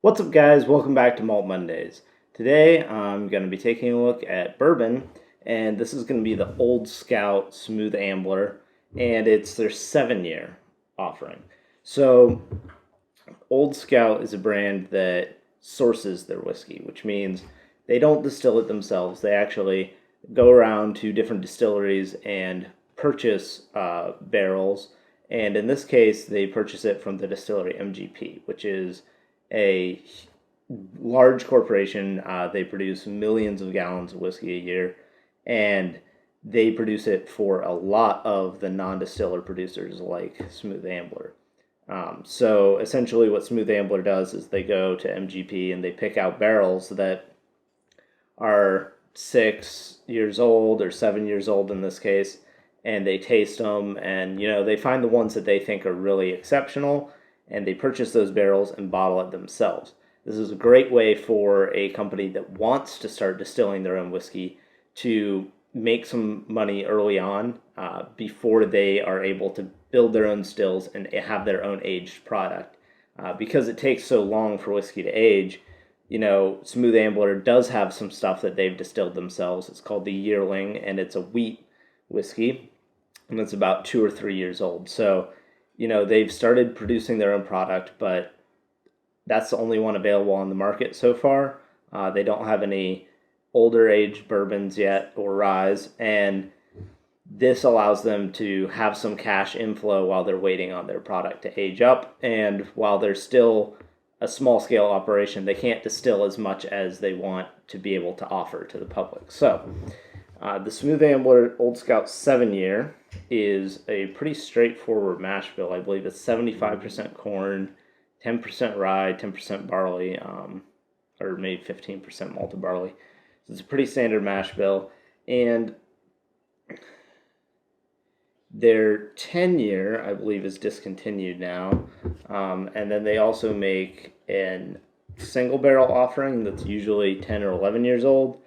What's up, guys? Welcome back to Malt Mondays. Today I'm going to be taking a look at bourbon, and this is going to be the Old Scout Smooth Ambler, and it's their 7-year offering. So, Old Scout is a brand that sources their whiskey, which means they don't distill it themselves. They actually go around to different distilleries and purchase barrels, and in this case, they purchase it from the distillery MGP, which is a large corporation. They produce millions of gallons of whiskey a year, and they produce it for a lot of the non-distiller producers like Smooth Ambler. So essentially what Smooth Ambler does is they go to MGP and they pick out barrels that are 6 years old or 7 years old in this case, and they taste them, and they find the ones that they think are really exceptional, and they purchase those barrels and bottle it themselves. This is a great way for a company that wants to start distilling their own whiskey to make some money early on before they are able to build their own stills and have their own aged product. Because it takes so long for whiskey to age, Smooth Ambler does have some stuff that they've distilled themselves. It's called the Yearling, and it's a wheat whiskey, and it's about 2 or 3 years old. So, they've started producing their own product, but that's the only one available on the market so far. They don't have any older aged bourbons yet or ryes, and this allows them to have some cash inflow while they're waiting on their product to age up. And while they're still a small scale operation, they can't distill as much as they want to be able to offer to the public. So, the Smooth Ambler Old Scout 7-year is a pretty straightforward mash bill. I believe it's 75% corn, 10% rye, 10% barley, or maybe 15% malted barley. So it's a pretty standard mash bill. And their 10-year, I believe, is discontinued now. And then they also make a single barrel offering that's usually 10 or 11 years old.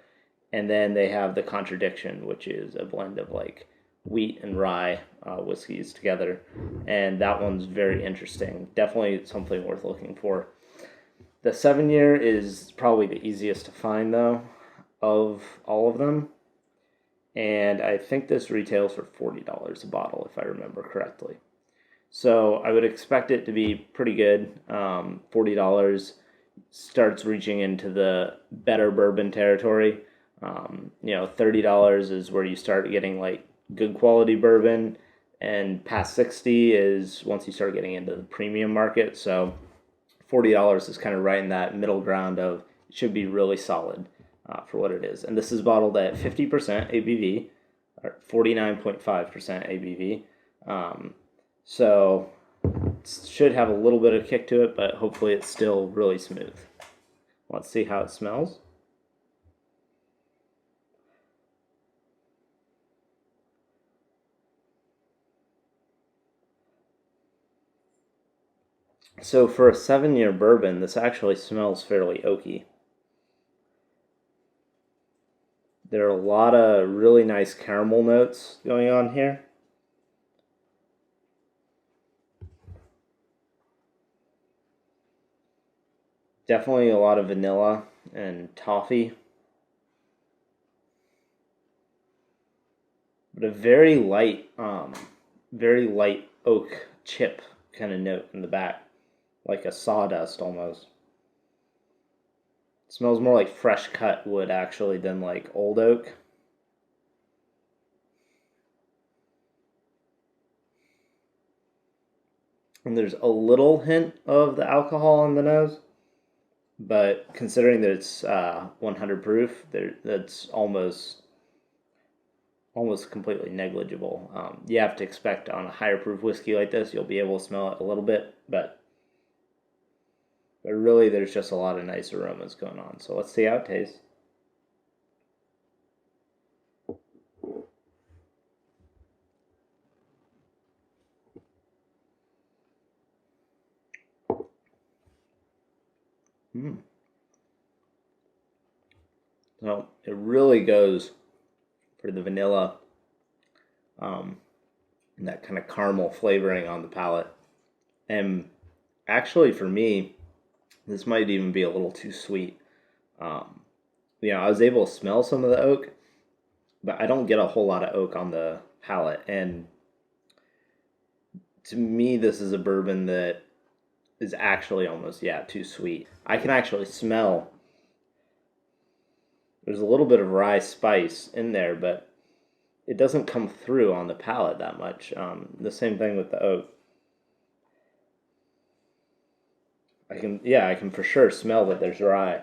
And then they have the Contradiction, which is a blend of like wheat and rye whiskeys together. And that one's very interesting. Definitely something worth looking for. The 7-year is probably the easiest to find, though, of all of them. And I think this retails for $40 a bottle, if I remember correctly. So I would expect it to be pretty good. $40 starts reaching into the better bourbon territory. $30 is where you start getting like good quality bourbon, and past 60 is once you start getting into the premium market. So $40 is kind of right in that middle ground of it should be really solid for what it is. And this is bottled at 50% ABV, or 49.5% ABV. So it should have a little bit of kick to it, but hopefully it's still really smooth. Let's see how it smells. So for a 7-year bourbon, this actually smells fairly oaky. There are a lot of really nice caramel notes going on here. Definitely a lot of vanilla and toffee. But a very light oak chip kind of note in the back. Like a sawdust almost. It smells more like fresh cut wood actually than like old oak. And there's a little hint of the alcohol in the nose, but considering that it's 100 proof, that's almost completely negligible. You have to expect on a higher proof whiskey like this, you'll be able to smell it a little bit, but really there's just a lot of nice aromas going on. So let's see how it tastes. So it really goes for the vanilla, and that kind of caramel flavoring on the palate. And actually for me, This might even be a little too sweet. I was able to smell some of the oak, but I don't get a whole lot of oak on the palate. And to me, this is a bourbon that is actually almost, too sweet. I can actually smell there's a little bit of rye spice in there, but it doesn't come through on the palate that much. The same thing with the oak. I can for sure smell that there's rye.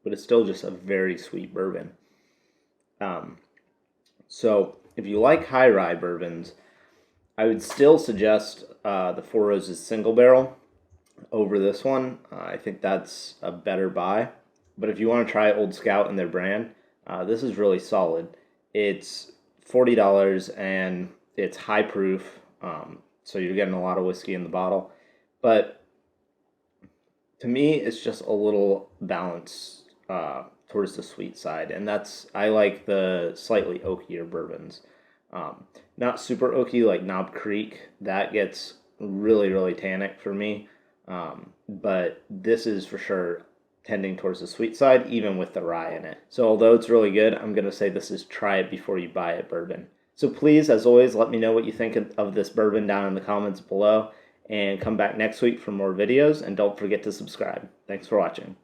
But it's still just a very sweet bourbon. So if you like high rye bourbons, I would still suggest the Four Roses single barrel over this one. I think that's a better buy. But if you want to try Old Scout and their brand, this is really solid. It's $40 and it's high proof, so you're getting a lot of whiskey in the bottle. But to me, it's just a little balanced towards the sweet side, and I like the slightly oakier bourbons. Not super oaky like Knob Creek. That gets really, really tannic for me. But this is for sure tending towards the sweet side, even with the rye in it. So although it's really good, I'm going to say this is try it before you buy it bourbon. So please, as always, let me know what you think of this bourbon down in the comments below. And come back next week for more videos. And don't forget to subscribe. Thanks for watching.